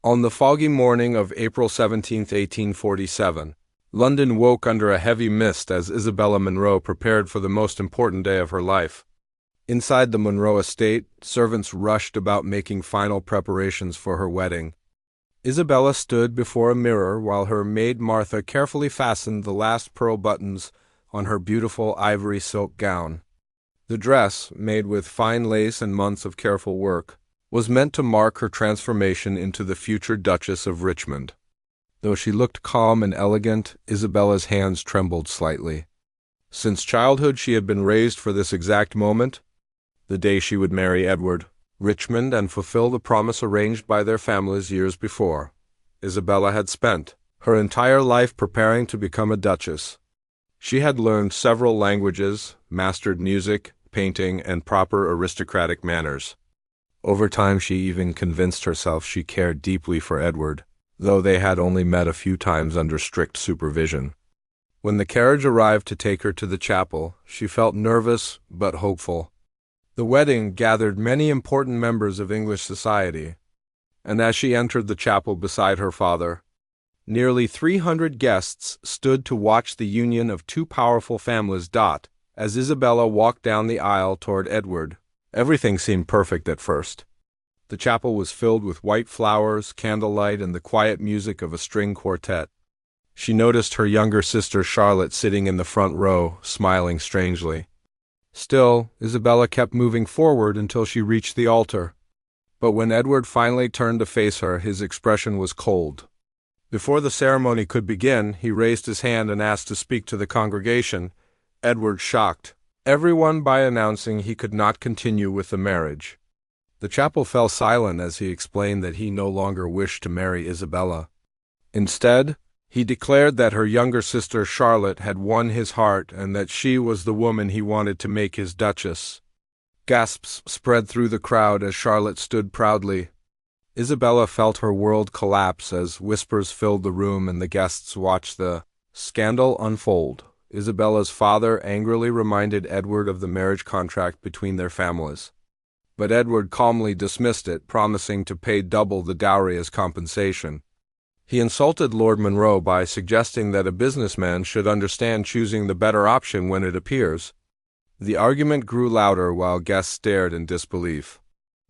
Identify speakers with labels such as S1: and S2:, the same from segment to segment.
S1: On the foggy morning of April 17, 1847, London woke under a heavy mist as Isabella Munro prepared for the most important day of her life. Inside the Munro estate, servants rushed about making final preparations for her wedding. Isabella stood before a mirror while her maid Martha carefully fastened the last pearl buttons on her beautiful ivory silk gown. The dress, made with fine lace and months of careful work, was meant to mark her transformation into the future Duchess of Richmond. Though she looked calm and elegant, Isabella's hands trembled slightly. Since childhood she had been raised for this exact moment, the day she would marry Edward, Richmond, and fulfill the promise arranged by their families years before. Isabella had spent her entire life preparing to become a duchess. She had learned several languages, mastered music, painting, and proper aristocratic manners. Over time she even convinced herself she cared deeply for Edward, though they had only met a few times under strict supervision. When the carriage arrived to take her to the chapel, she felt nervous but hopeful. The wedding gathered many important members of English society, and as she entered the chapel beside her father, nearly 300 guests stood to watch the union of two powerful families. As Isabella walked down the aisle toward Edward, everything seemed perfect at first. The chapel was filled with white flowers, candlelight, and the quiet music of a string quartet. She noticed her younger sister Charlotte sitting in the front row, smiling strangely. Still, Isabella kept moving forward until she reached the altar. But when Edward finally turned to face her, his expression was cold. Before the ceremony could begin, he raised his hand and asked to speak to the congregation. Edward shocked everyone by announcing he could not continue with the marriage. The chapel fell silent as he explained that he no longer wished to marry Isabella. Instead, he declared that her younger sister Charlotte had won his heart and that she was the woman he wanted to make his duchess. Gasps spread through the crowd as Charlotte stood proudly. Isabella felt her world collapse as whispers filled the room and the guests watched the scandal unfold. Isabella's father angrily reminded Edward of the marriage contract between their families. But Edward calmly dismissed it, promising to pay double the dowry as compensation. He insulted Lord Munro by suggesting that a businessman should understand choosing the better option when it appears. The argument grew louder while guests stared in disbelief.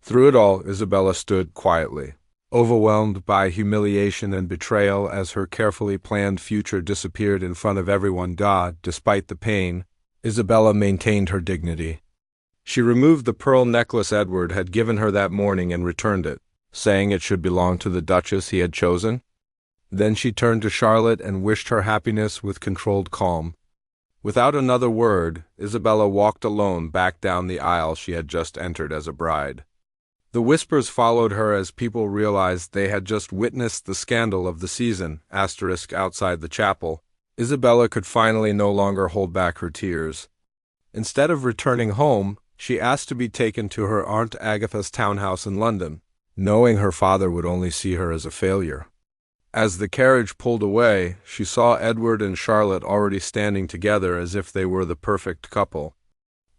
S1: Through it all, Isabella stood quietly, overwhelmed by humiliation and betrayal as her carefully planned future disappeared in front of everyone. Despite the pain, Isabella maintained her dignity. She removed the pearl necklace Edward had given her that morning and returned it, saying it should belong to the duchess he had chosen. Then she turned to Charlotte and wished her happiness with controlled calm. Without another word, Isabella walked alone back down the aisle she had just entered as a bride. The whispers followed her as people realized they had just witnessed the scandal of the season. Outside the chapel, Isabella could finally no longer hold back her tears. Instead of returning home, she asked to be taken to her Aunt Agatha's townhouse in London, knowing her father would only see her as a failure. As the carriage pulled away, she saw Edward and Charlotte already standing together as if they were the perfect couple.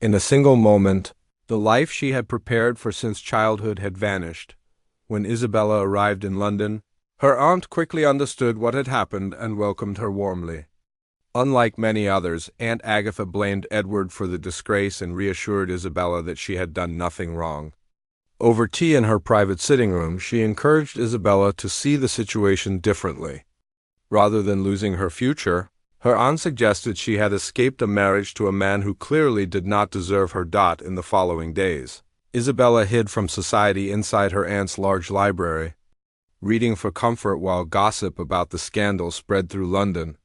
S1: In a single moment, the life she had prepared for since childhood had vanished. When Isabella arrived in London, her aunt quickly understood what had happened and welcomed her warmly. Unlike many others, Aunt Agatha blamed Edward for the disgrace and reassured Isabella that she had done nothing wrong. Over tea in her private sitting room, she encouraged Isabella to see the situation differently. Rather than losing her future, her aunt suggested she had escaped a marriage to a man who clearly did not deserve her. In the following days, Isabella hid from society inside her aunt's large library, reading for comfort while gossip about the scandal spread through London.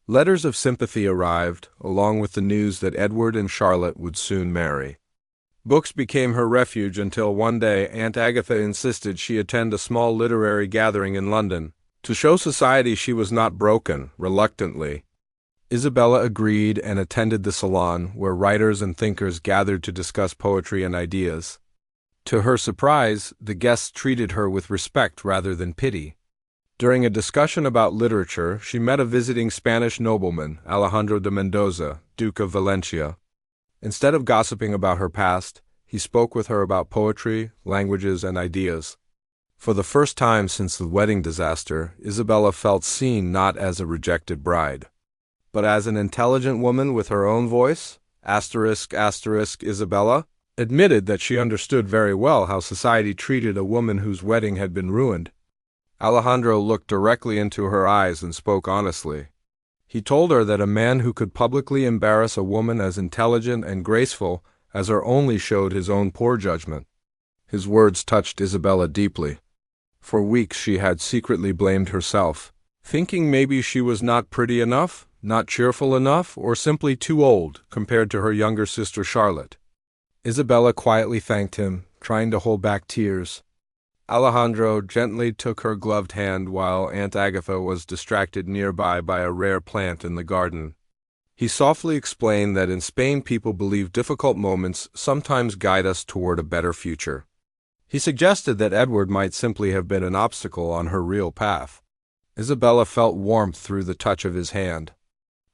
S1: Letters of sympathy arrived, along with the news that Edward and Charlotte would soon marry. Books became her refuge until one day Aunt Agatha insisted she attend a small literary gathering in London. To show society she was not broken, reluctantly, Isabella agreed and attended the salon, where writers and thinkers gathered to discuss poetry and ideas. To her surprise, the guests treated her with respect rather than pity. During a discussion about literature, she met a visiting Spanish nobleman, Alejandro de Mendoza, Duke of Valencia. Instead of gossiping about her past, he spoke with her about poetry, languages, and ideas. For the first time since the wedding disaster, Isabella felt seen not as a rejected bride, but as an intelligent woman with her own voice. Isabella admitted that she understood very well how society treated a woman whose wedding had been ruined. Alejandro looked directly into her eyes and spoke honestly. He told her that a man who could publicly embarrass a woman as intelligent and graceful as her only showed his own poor judgment. His words touched Isabella deeply. For weeks she had secretly blamed herself, thinking maybe she was not pretty enough, not cheerful enough, or simply too old compared to her younger sister Charlotte. Isabella quietly thanked him, trying to hold back tears. Alejandro gently took her gloved hand while Aunt Agatha was distracted nearby by a rare plant in the garden. He softly explained that in Spain people believe difficult moments sometimes guide us toward a better future. He suggested that Edward might simply have been an obstacle on her real path. Isabella felt warmth through the touch of his hand.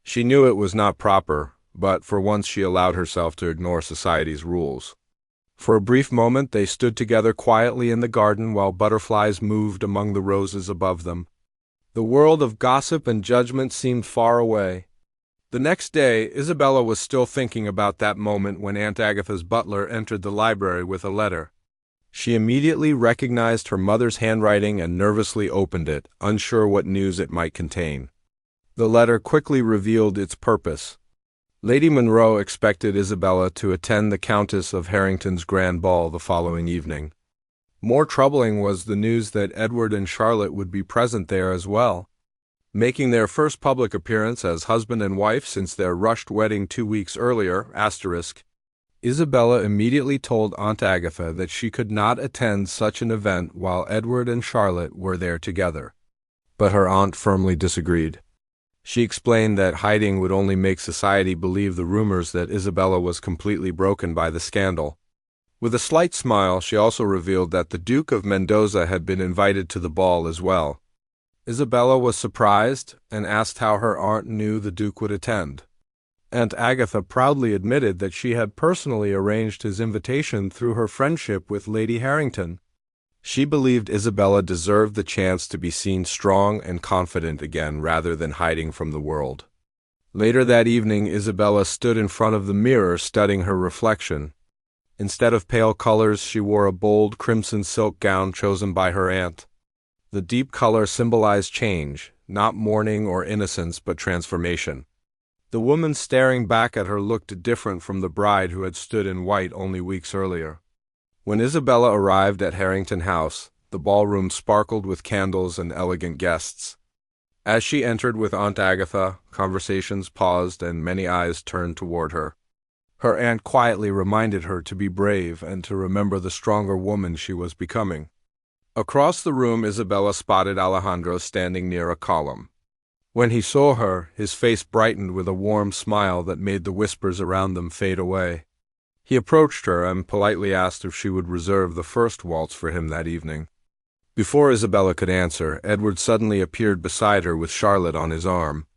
S1: She knew it was not proper, but for once she allowed herself to ignore society's rules. For a brief moment they stood together quietly in the garden while butterflies moved among the roses above them. The world of gossip and judgment seemed far away. The next day, Isabella was still thinking about that moment when Aunt Agatha's butler entered the library with a letter. She immediately recognized her mother's handwriting and nervously opened it, unsure what news it might contain. The letter quickly revealed its purpose. Lady Monroe expected Isabella to attend the Countess of Harrington's grand ball the following evening. More troubling was the news that Edward and Charlotte would be present there as well. Making their first public appearance as husband and wife since their rushed wedding 2 weeks earlier, Isabella immediately told Aunt Agatha that she could not attend such an event while Edward and Charlotte were there together. But her aunt firmly disagreed. She explained that hiding would only make society believe the rumors that Isabella was completely broken by the scandal. With a slight smile, she also revealed that the Duke of Mendoza had been invited to the ball as well. Isabella was surprised and asked how her aunt knew the Duke would attend. Aunt Agatha proudly admitted that she had personally arranged his invitation through her friendship with Lady Harrington. She believed Isabella deserved the chance to be seen strong and confident again rather than hiding from the world. Later that evening, Isabella stood in front of the mirror studying her reflection. Instead of pale colors, she wore a bold crimson silk gown chosen by her aunt. The deep color symbolized change, not mourning or innocence but transformation. The woman staring back at her looked different from the bride who had stood in white only weeks earlier. When Isabella arrived at Harrington House, the ballroom sparkled with candles and elegant guests. As she entered with Aunt Agatha, conversations paused and many eyes turned toward her. Her aunt quietly reminded her to be brave and to remember the stronger woman she was becoming. Across the room, Isabella spotted Alejandro standing near a column. When he saw her, his face brightened with a warm smile that made the whispers around them fade away. He approached her and politely asked if she would reserve the first waltz for him that evening. Before Isabella could answer, Edward suddenly appeared beside her with Charlotte on his arm.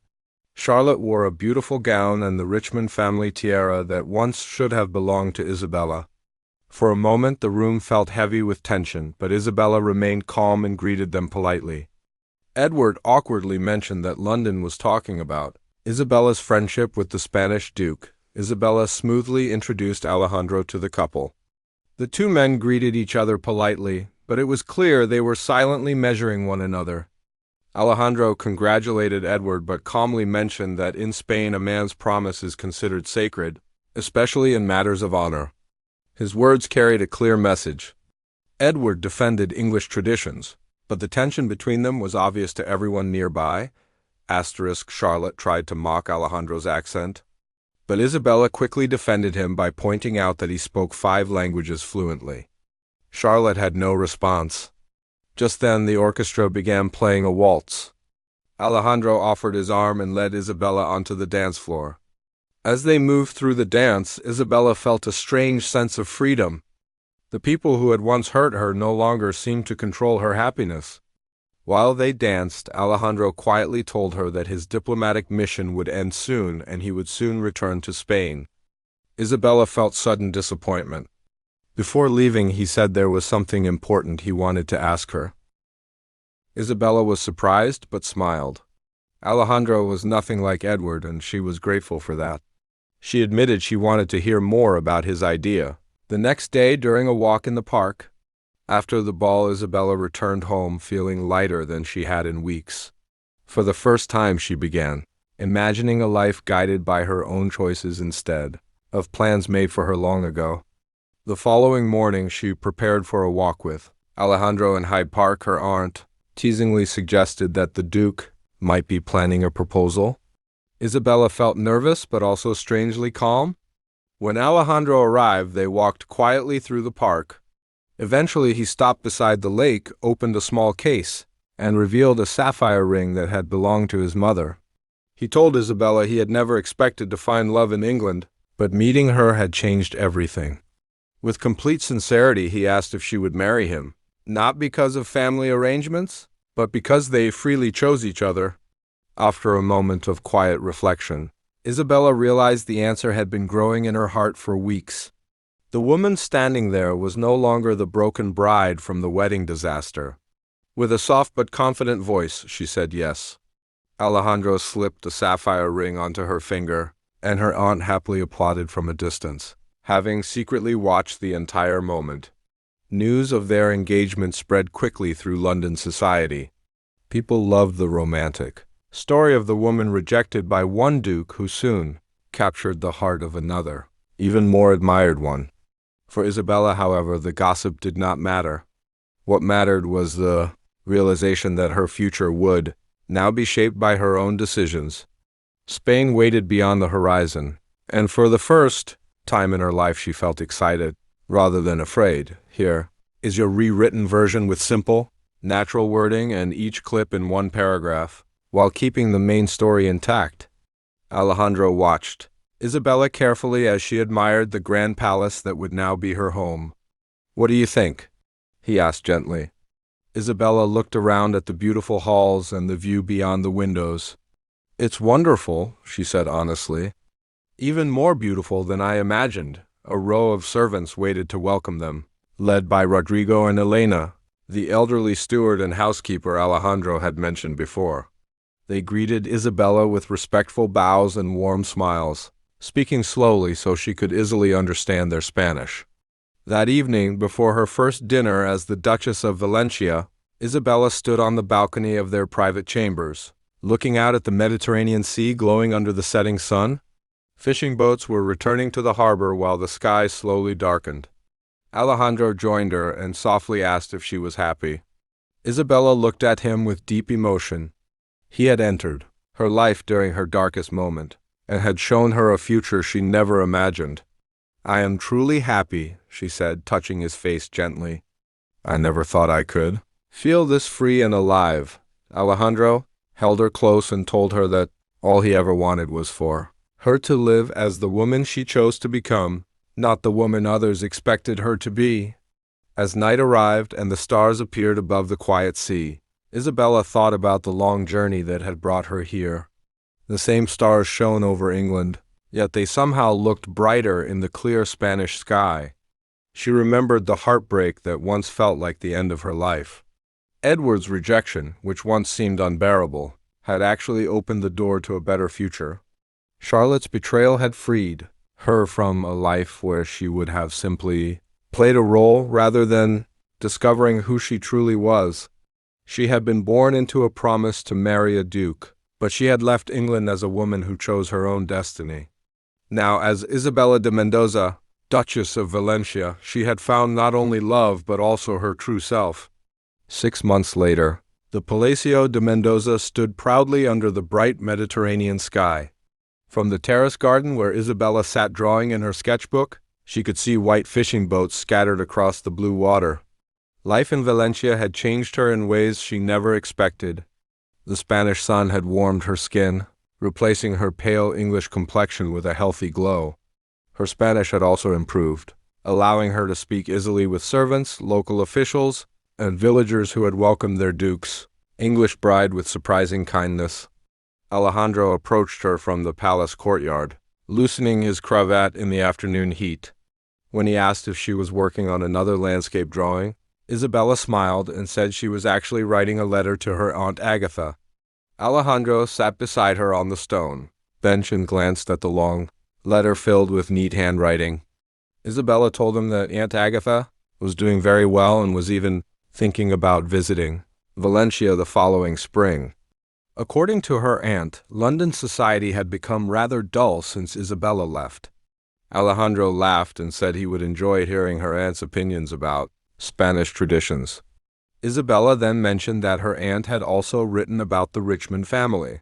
S1: Charlotte wore a beautiful gown and the Richmond family tiara that once should have belonged to Isabella. For a moment the room felt heavy with tension, but Isabella remained calm and greeted them politely. Edward awkwardly mentioned that London was talking about Isabella's friendship with the Spanish Duke. Isabella smoothly introduced Alejandro to the couple. The two men greeted each other politely, but it was clear they were silently measuring one another. Alejandro congratulated Edward but calmly mentioned that in Spain a man's promise is considered sacred, especially in matters of honor. His words carried a clear message. Edward defended English traditions, but the tension between them was obvious to everyone nearby. Charlotte tried to mock Alejandro's accent. But Isabella quickly defended him by pointing out that he spoke 5 languages fluently. Charlotte had no response. Just then the orchestra began playing a waltz. Alejandro offered his arm and led Isabella onto the dance floor. As they moved through the dance, Isabella felt a strange sense of freedom. The people who had once hurt her no longer seemed to control her happiness. While they danced, Alejandro quietly told her that his diplomatic mission would end soon and he would soon return to Spain. Isabella felt sudden disappointment. Before leaving, he said there was something important he wanted to ask her. Isabella was surprised but smiled. Alejandro was nothing like Edward, and she was grateful for that. She admitted she wanted to hear more about his idea. The next day, during a walk in the park, after the ball, Isabella returned home feeling lighter than she had in weeks. For the first time, she began imagining a life guided by her own choices instead of plans made for her long ago. The following morning, she prepared for a walk with Alejandro in Hyde Park. Her aunt teasingly suggested that the Duke might be planning a proposal. Isabella felt nervous but also strangely calm. When Alejandro arrived, they walked quietly through the park. Eventually, he stopped beside the lake, opened a small case, and revealed a sapphire ring that had belonged to his mother. He told Isabella he had never expected to find love in England, but meeting her had changed everything. With complete sincerity, he asked if she would marry him, not because of family arrangements, but because they freely chose each other. After a moment of quiet reflection, Isabella realized the answer had been growing in her heart for weeks. The woman standing there was no longer the broken bride from the wedding disaster. With a soft but confident voice, she said yes. Alejandro slipped the sapphire ring onto her finger, and her aunt happily applauded from a distance, having secretly watched the entire moment. News of their engagement spread quickly through London society. People loved the romantic story of the woman rejected by one duke who soon captured the heart of another, even more admired one. For Isabella, however, the gossip did not matter. What mattered was the realization that her future would now be shaped by her own decisions. Spain waited beyond the horizon, and for the first time in her life she felt excited rather than afraid. Here is your rewritten version with simple, natural wording and each clip in one paragraph, while keeping the main story intact. Alejandro watched Isabella carefully as she admired the grand palace that would now be her home. "What do you think?" he asked gently. Isabella looked around at the beautiful halls and the view beyond the windows. "It's wonderful," she said honestly. "Even more beautiful than I imagined." A row of servants waited to welcome them, led by Rodrigo and Elena, the elderly steward and housekeeper Alejandro had mentioned before. They greeted Isabella with respectful bows and warm smiles, speaking slowly so she could easily understand their Spanish. That evening, before her first dinner as the Duchess of Valencia, Isabella stood on the balcony of their private chambers, looking out at the Mediterranean Sea glowing under the setting sun. Fishing boats were returning to the harbor while the sky slowly darkened. Alejandro joined her and softly asked if she was happy. Isabella looked at him with deep emotion. He had entered her life during her darkest moment, and had shown her a future she never imagined. "I am truly happy," she said, touching his face gently. "I never thought I could feel this free and alive." Alejandro held her close and told her that all he ever wanted was for her to live as the woman she chose to become, not the woman others expected her to be. As night arrived and the stars appeared above the quiet sea, Isabella thought about the long journey that had brought her here. The same stars shone over England, yet they somehow looked brighter in the clear Spanish sky. She remembered the heartbreak that once felt like the end of her life. Edward's rejection, which once seemed unbearable, had actually opened the door to a better future. Charlotte's betrayal had freed her from a life where she would have simply played a role rather than discovering who she truly was. She had been born into a promise to marry a duke, but she had left England as a woman who chose her own destiny. Now, as Isabella de Mendoza, Duchess of Valencia, she had found not only love but also her true self. 6 months later, the Palacio de Mendoza stood proudly under the bright Mediterranean sky. From the terrace garden where Isabella sat drawing in her sketchbook, she could see white fishing boats scattered across the blue water. Life in Valencia had changed her in ways she never expected. The Spanish sun had warmed her skin, replacing her pale English complexion with a healthy glow. Her Spanish had also improved, allowing her to speak easily with servants, local officials, and villagers who had welcomed their Duke's English bride with surprising kindness. Alejandro approached her from the palace courtyard, loosening his cravat in the afternoon heat. When he asked if she was working on another landscape drawing, Isabella smiled and said she was actually writing a letter to her Aunt Agatha. Alejandro sat beside her on the stone bench and glanced at the long letter filled with neat handwriting. Isabella told him that Aunt Agatha was doing very well and was even thinking about visiting Valencia the following spring. According to her aunt, London society had become rather dull since Isabella left. Alejandro laughed and said he would enjoy hearing her aunt's opinions about Spanish traditions. Isabella then mentioned that her aunt had also written about the Richmond family.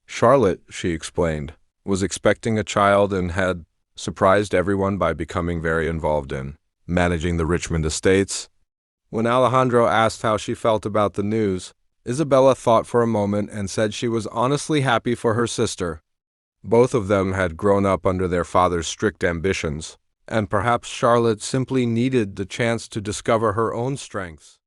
S1: Charlotte, she explained, was expecting a child and had surprised everyone by becoming very involved in managing the Richmond estates. When Alejandro asked how she felt about the news, Isabella thought for a moment and said she was honestly happy for her sister. Both of them had grown up under their father's strict ambitions, and perhaps Charlotte simply needed the chance to discover her own strengths.